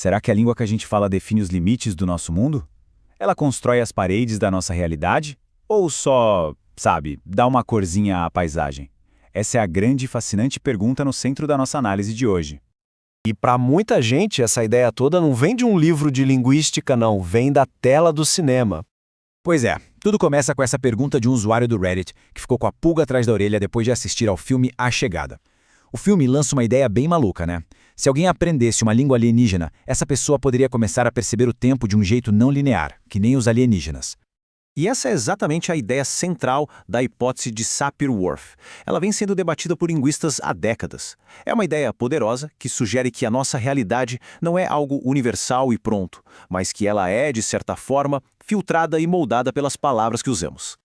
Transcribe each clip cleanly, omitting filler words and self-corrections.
Será que a língua que a gente fala define os limites do nosso mundo? Ela constrói as paredes da nossa realidade? Ou só, sabe, dá uma corzinha à paisagem? Essa é a grande e fascinante pergunta no centro da nossa análise de hoje. E para muita gente, essa ideia toda não vem de um livro de linguística, não, vem da tela do cinema. Pois é, tudo começa com essa pergunta de um usuário do Reddit que ficou com a pulga atrás da orelha depois de assistir ao filme A Chegada. O filme lança uma ideia bem maluca, né? Se alguém aprendesse uma língua alienígena, essa pessoa poderia começar a perceber o tempo de um jeito não linear, que nem os alienígenas. E essa é exatamente a ideia central da hipótese de Sapir-Whorf. Ela vem sendo debatida por linguistas há décadas. É uma ideia poderosa que sugere que a nossa realidade não é algo universal e pronto, mas que ela é, de certa forma, filtrada e moldada pelas palavras que usamos.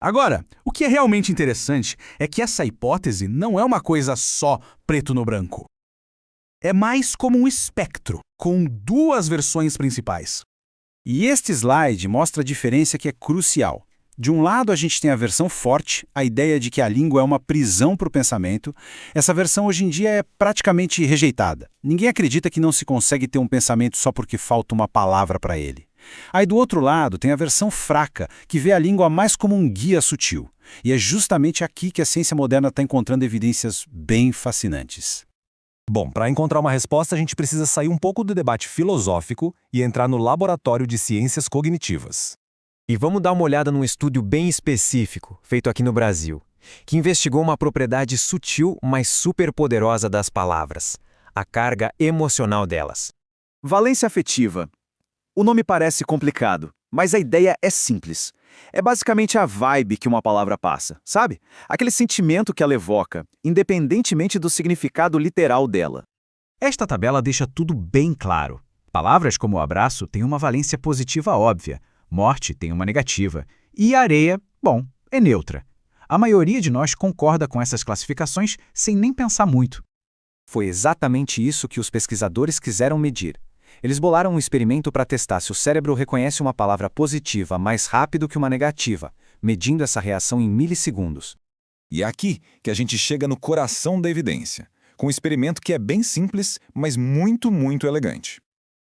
Agora, o que é realmente interessante é que essa hipótese não é uma coisa só preto no branco. É mais como um espectro, com duas versões principais. E este slide mostra a diferença que é crucial. De um lado, a gente tem a versão forte, a ideia de que a língua é uma prisão para o pensamento. Essa versão hoje em dia é praticamente rejeitada. Ninguém acredita que não se consegue ter um pensamento só porque falta uma palavra para ele. Aí do outro lado tem a versão fraca, que vê a língua mais como um guia sutil. E é justamente aqui que a ciência moderna está encontrando evidências bem fascinantes. Bom, para encontrar uma resposta, a gente precisa sair um pouco do debate filosófico e entrar no laboratório de ciências cognitivas. E vamos dar uma olhada num estudo bem específico, feito aqui no Brasil, que investigou uma propriedade sutil, mas superpoderosa das palavras, a carga emocional delas. Valência afetiva. O nome parece complicado, mas a ideia é simples. É basicamente a vibe que uma palavra passa, sabe? Aquele sentimento que ela evoca, independentemente do significado literal dela. Esta tabela deixa tudo bem claro. Palavras como abraço têm uma valência positiva óbvia, morte tem uma negativa, e areia, bom, é neutra. A maioria de nós concorda com essas classificações sem nem pensar muito. Foi exatamente isso que os pesquisadores quiseram medir. Eles bolaram um experimento para testar se o cérebro reconhece uma palavra positiva mais rápido que uma negativa, medindo essa reação em milissegundos. E é aqui que a gente chega no coração da evidência, com um experimento que é bem simples, mas muito elegante.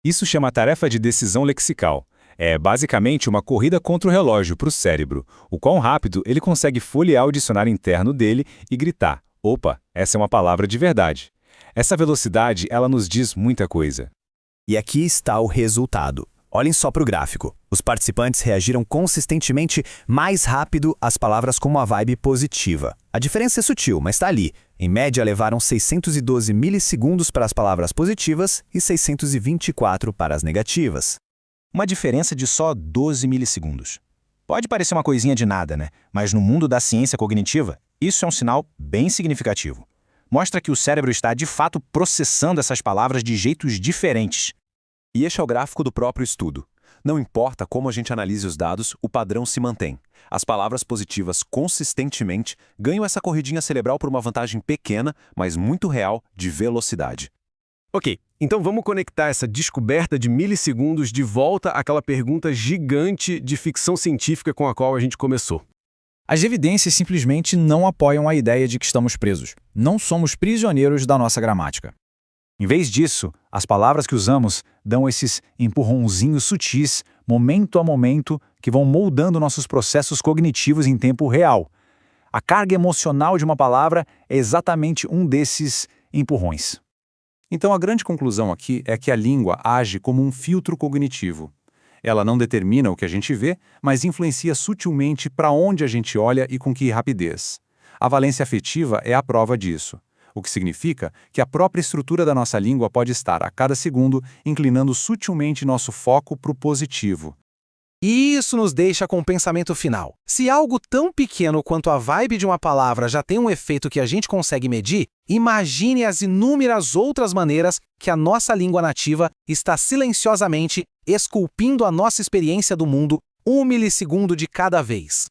Isso chama tarefa de decisão lexical. É basicamente uma corrida contra o relógio para o cérebro, o quão rápido ele consegue folhear o dicionário interno dele e gritar: opa, essa é uma palavra de verdade. Essa velocidade, ela nos diz muita coisa. E aqui está o resultado. Olhem só para o gráfico. Os participantes reagiram consistentemente mais rápido às palavras com uma vibe positiva. A diferença é sutil, mas está ali. Em média, levaram 612 milissegundos para as palavras positivas e 624 para as negativas. Uma diferença de só 12 milissegundos. Pode parecer uma coisinha de nada, né? Mas no mundo da ciência cognitiva, isso é um sinal bem significativo. Mostra que o cérebro está, de fato, processando essas palavras de jeitos diferentes. E este é o gráfico do próprio estudo. Não importa como a gente analise os dados, o padrão se mantém. As palavras positivas consistentemente ganham essa corridinha cerebral por uma vantagem pequena, mas muito real, de velocidade. Ok, então vamos conectar essa descoberta de milissegundos de volta àquela pergunta gigante de ficção científica com a qual a gente começou. As evidências simplesmente não apoiam a ideia de que estamos presos. Não somos prisioneiros da nossa gramática. Em vez disso, as palavras que usamos dão esses empurrãozinhos sutis, momento a momento, que vão moldando nossos processos cognitivos em tempo real. A carga emocional de uma palavra é exatamente um desses empurrões. Então a grande conclusão aqui é que a língua age como um filtro cognitivo. Ela não determina o que a gente vê, mas influencia sutilmente para onde a gente olha e com que rapidez. A valência afetiva é a prova disso, o que significa que a própria estrutura da nossa língua pode estar, a cada segundo, inclinando sutilmente nosso foco para o positivo. E isso nos deixa com o pensamento final. Se algo tão pequeno quanto a vibe de uma palavra já tem um efeito que a gente consegue medir, imagine as inúmeras outras maneiras que a nossa língua nativa está silenciosamente esculpindo a nossa experiência do mundo 1 milissegundo de cada vez.